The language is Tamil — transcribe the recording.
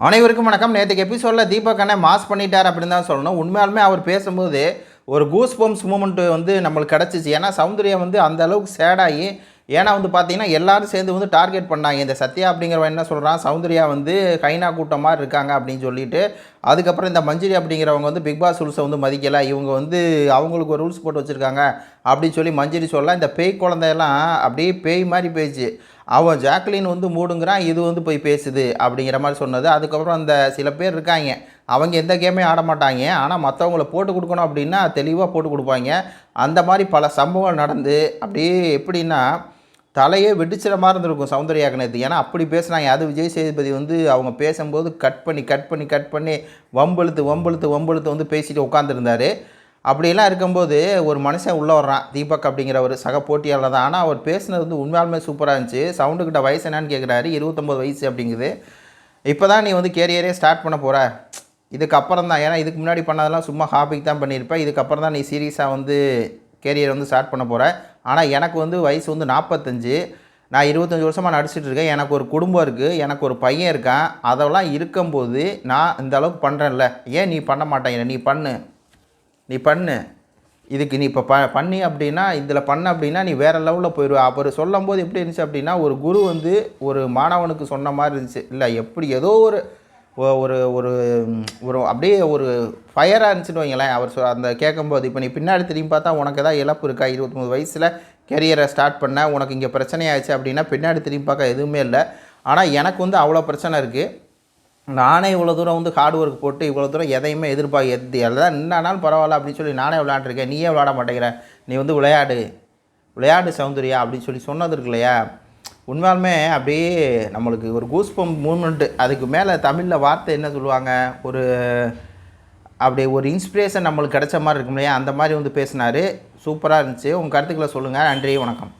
அனைவருக்கும் வணக்கம். நேற்றுக்கு எபிசோடில் தீபக் அண்ணன் மாஸ் பண்ணிட்டார் அப்படின்னு தான் சொல்லணும். உண்மையாலுமே அவர் பேசும்போது ஒரு கூஸ் பம்ப்ஸ் மூமெண்ட் வந்து நம்மளுக்கு கிடச்சிச்சு. ஏன்னா சௌந்தர்யா வந்து அந்த அளவுக்கு சேடாகி, ஏன்னா வந்து பார்த்தீங்கன்னா எல்லாரும் சேர்ந்து வந்து டார்கெட் பண்ணாங்க. இந்த சத்யா அப்படிங்கிறவன் என்ன சொல்கிறான், சௌந்தர்யா வந்து கைனா கூட்டம் மாதிரி இருக்காங்க அப்படின்னு சொல்லிட்டு, அதுக்கப்புறம் இந்த மஞ்சரி அப்படிங்கிறவங்க வந்து பிக் பாஸ் ரூல்ஸை வந்து மதிக்கலை, இவங்க வந்து அவங்களுக்கு ஒரு ரூல்ஸ் போட்டு வச்சுருக்காங்க அப்படின்னு சொல்லி மஞ்சரி சொல்லலாம். இந்த பேய் குழந்தையெல்லாம் அப்படியே பேய் மாதிரி பேச்சு. அவன் ஜாக்லின் வந்து மூடுங்கிறான், இது வந்து போய் பேசுது அப்படிங்கிற மாதிரி சொன்னது. அதுக்கப்புறம் அந்த சில பேர் இருக்காங்க, அவங்க எந்த கேமே ஆட மாட்டாங்க, ஆனால் மற்றவங்கள போட்டு கொடுக்கணும் அப்படின்னா தெளிவாக போட்டு கொடுப்பாங்க. அந்த மாதிரி பல சம்பவங்கள் நடந்து அப்படியே எப்படின்னா தலையே வெடிச்சிட மாதிரி இருந்திருக்கும் சௌந்தர்யாக்கு நேற்று. ஏன்னா அப்படி பேசுனாங்க. அது விஜய் சேதுபதி வந்து அவங்க பேசும்போது கட் பண்ணி வம்பெழுத்து வந்து பேசிட்டு உட்காந்துருந்தார். அப்படியெல்லாம் இருக்கும்போது ஒரு மனுஷன் உள்ளே வர்றான், தீபக் அப்படிங்கிற ஒரு சக போட்டியாளர் தான். ஆனால் அவர் பேசுனது வந்து உண்மையாலுமே சூப்பராக இருந்துச்சு. சவுண்டுக்கிட்ட வயசு என்னன்னு கேட்குறாரு, 29 வயசு அப்படிங்குது. இப்போ தான் நீ வந்து கேரியரே ஸ்டார்ட் பண்ண போகிற, இதுக்கப்புறம் தான். ஏன்னா இதுக்கு முன்னாடி பண்ணதெல்லாம் சும்மா ஹாபிக்கு தான் பண்ணியிருப்பேன், இதுக்கப்புறம் தான் நீ சீரியஸாக வந்து கேரியர் வந்து ஸ்டார்ட் பண்ண போகிற. ஆனால் எனக்கு வந்து வயசு வந்து 45, நான் 25 வருஷமாக நடிச்சிட்டு இருக்கேன், எனக்கு ஒரு குடும்பம் இருக்குது, எனக்கு ஒரு பையன் இருக்கான். அதெல்லாம் இருக்கும்போது நான் இந்த அளவுக்கு பண்ணுறேன்ல, ஏன் நீ பண்ண மாட்டேங்கிற? நீ பண்ணு. இதுக்கு நீ இப்போ பண்ணி அப்படின்னா, இதில் பண்ண அப்படின்னா நீ வேறு லெவலில் போயிடுவ. அவர் சொல்லும்போது எப்படி இருந்துச்சு அப்படின்னா, ஒரு குரு வந்து ஒரு மாணவனுக்கு சொன்ன மாதிரி இருந்துச்சு. இல்லை எப்படி ஏதோ ஒரு ஒரு ஒரு ஒரு அப்படியே ஒரு ஃபயராக இருந்துச்சுன்னு வைங்களேன். அவர் அந்த கேட்கும்போது, இப்போ நீ பின்னாடி திரும்பி பார்த்தா உனக்கு எதாவது இழப்பு இருக்கா? 23 வயசில் கெரியரை ஸ்டார்ட் பண்ண, உனக்கு இங்கே பிரச்சனையாச்சு அப்படின்னா பின்னாடி திரும்பி பார்க்க எதுவுமே இல்லை. ஆனால் எனக்கு வந்து அவ்வளோ பிரச்சனை இருக்குது. நானே இவ்வளோ தூரம் வந்து ஹார்ட் ஒர்க் போட்டு இவ்வளோ தூரம் எதையுமே எல்லாம் நின்னானாலும் பரவாயில்ல அப்படின்னு சொல்லி நானே விளையாண்டுருக்கேன், நீயே விளையாட மாட்டேங்கிற, நீ வந்து விளையாடு சௌந்தர்யா அப்படின்னு சொல்லி சொன்னது இருக்கு இல்லையா. உண்மையாலுமே அப்படியே நம்மளுக்கு ஒரு கூஸ்பம்ப் மூமெண்ட்டு. அதுக்கு மேலே தமிழில் வார்த்தை என்ன சொல்லுவாங்க, ஒரு அப்படியே ஒரு இன்ஸ்பிரேஷன் நம்மளுக்கு கிடைச்ச மாதிரி இருக்கும் இல்லையா, அந்த மாதிரி வந்து பேசினார். சூப்பராக இருந்துச்சு. உங்கள் கருத்துக்களை சொல்லுங்கள். நன்றி, வணக்கம்.